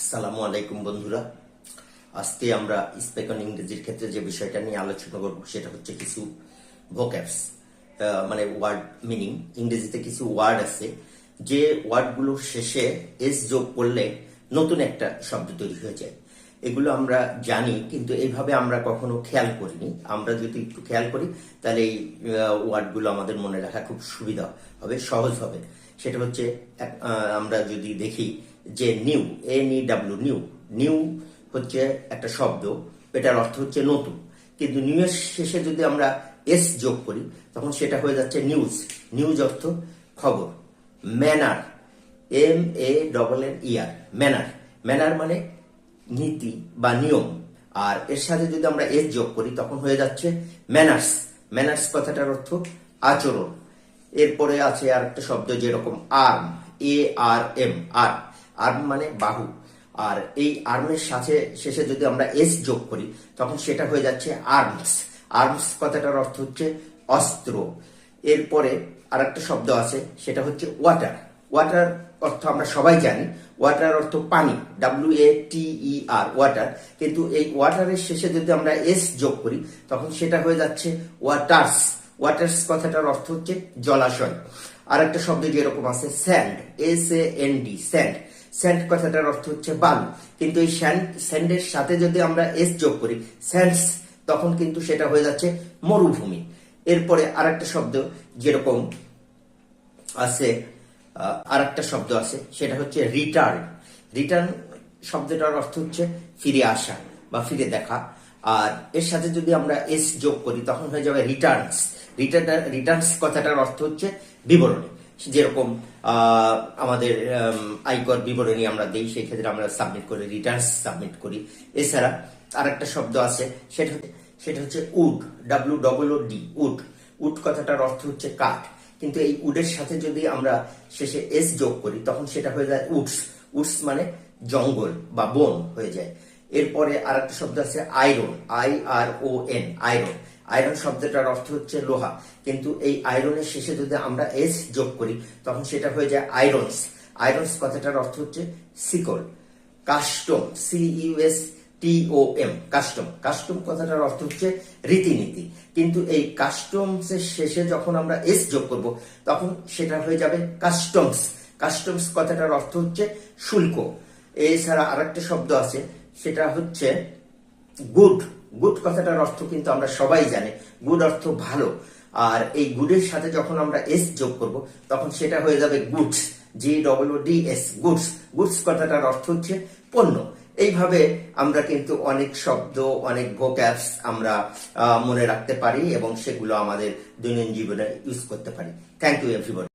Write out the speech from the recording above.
আসসালামু আলাইকুম বন্ধুরা। আজকে আমরা স্পোকেন ইংরেজির ক্ষেত্রে যে বিষয়টা নিয়ে আলোচনা করব সেটা হচ্ছে কিছু ভোক্যাবস, মানে ওয়ার্ড মিনিং। ইংরেজিতে কিছু ওয়ার্ড আছে যে ওয়ার্ডগুলোর শেষে এস যোগ করলে নতুন একটা শব্দ তৈরি হয়ে যায়। এগুলো আমরা জানি, কিন্তু এইভাবে আমরা কখনো খেয়াল করিনি। আমরা যদি একটু খেয়াল করি তাহলে এই ওয়ার্ডগুলো আমাদের মনে রাখা খুব সুবিধা হবে, সহজ হবে। সেটা হচ্ছে আমরা যদি দেখি যে নিউ, NEW, নিউ নিউ হচ্ছে একটা শব্দ, এটার অর্থ হচ্ছে নতুন। কিন্তু নিউ এর শেষে যদি আমরা এস যোগ করি তখন সেটা হয়ে যাচ্ছে নিউজ। নিউজ অর্থ খবর। Manner, MANNER, manner. ম্যানার মানে নীতি বা নিয়ম। আর এর সাথে যদি আমরা এস যোগ করি তখন হয়ে যাচ্ছে ম্যানার্স। ম্যানার্স কথাটার অর্থ আচরণ। এরপরে আছে আর একটা শব্দ যেরকম আর্ম, ARM, আর্ম। আর্ম মানে বাহু। আর এই আর্মের সাথে শেষে যদি আমরা এস যোগ করি তখন সেটা হয়ে যাচ্ছে আর্মস। আর্মস কথাটার অর্থ হচ্ছে অস্ত্র। এরপরে আর একটা শব্দ আছে সেটা হচ্ছে ওয়াটার। ওয়াটার অর্থ আমরা সবাই জানি, ওয়াটার অর্থ পানি, WATER, ওয়াটার। কিন্তু এই ওয়াটারের শেষে যদি আমরা এস যোগ করি তখন সেটা হয়ে যাচ্ছে ওয়াটার্স। ওয়াটার্স কথাটার অর্থ হচ্ছে জলাশয়। আর একটা শব্দ যেরকম আছে স্যান্ড, SAND, স্যান্ড। স্যান্ড কথাটার অর্থ হচ্ছে বালু। কিন্তু এই স্যান্ডের সাথে যদি আমরা এস যোগ করি স্যান্ডস, তখন কিন্তু সেটা হয়ে যাচ্ছে মরুভূমি। এরপরে আর একটা শব্দ যেরকম আছে, আর একটা শব্দ আছে সেটা হচ্ছে রিটার্ন। রিটার্ন শব্দটার অর্থ হচ্ছে ফিরে আসা বা ফিরে দেখা। আর এর সাথে যদি আমরা এস যোগ করি তখন হয়ে যাবে রিটার্নস। রিটার্নস কথাটার অর্থ হচ্ছে বিবরণী। যেরকম আমাদের আয়কর বিবরণী আমরা দিই, সেই ক্ষেত্রে আমরা সাবমিট করি, রিটার্নস সাবমিট করি। এছাড়া আর একটা শব্দ আছে সেটা হচ্ছে উড, WOOD, উড। উড কথাটার অর্থ হচ্ছে কাঠ। কিন্তু এই উডের সাথে যদি আমরা শেষে এস যোগ করি তখন সেটা হয়ে যায় উডস। উডস মানে জঙ্গল বা বন হয়ে যায়। এরপরে আর একটা শব্দ আছে আয়রন, IRON, আয়রন। আয়রন শব্দটার অর্থ হচ্ছে লোহা। কিন্তু এই আয়রনের শেষে যদি আমরা এস যোগ করি তখন সেটা হয়ে যায় আয়রনস। আয়রনস কথাটার অর্থ হচ্ছে শিকল। Custom, CUSTOM, custom. কাস্টম কথাটার অর্থ হচ্ছে রীতিনীতি। কিন্তু এই কাস্টমস এর শেষে যখন আমরা এস যোগ করব তখন সেটা হয়ে যাবে কাস্টমস। কাস্টমস কথাটার অর্থ হচ্ছে শুল্ক। এছাড়া আরেকটা শব্দ আছে সেটা হচ্ছে গুড। গুড কথাটার অর্থ কিন্তু আমরা সবাই জানি, গুড অর্থ ভালো। আর এই গুডের সাথে যখন আমরা এস যোগ করব তখন সেটা হয়ে যাবে গুডস, GOODS, গুডস। গুডস কথাটার অর্থ হচ্ছে পণ্য। এইভাবে আমরা কিন্তু অনেক শব্দ, অনেক ভোক্যাবস আমরা মনে রাখতে পারি এবং সেগুলো আমাদের দৈনন্দিন জীবনে ইউজ করতে পারি। Thank you everybody.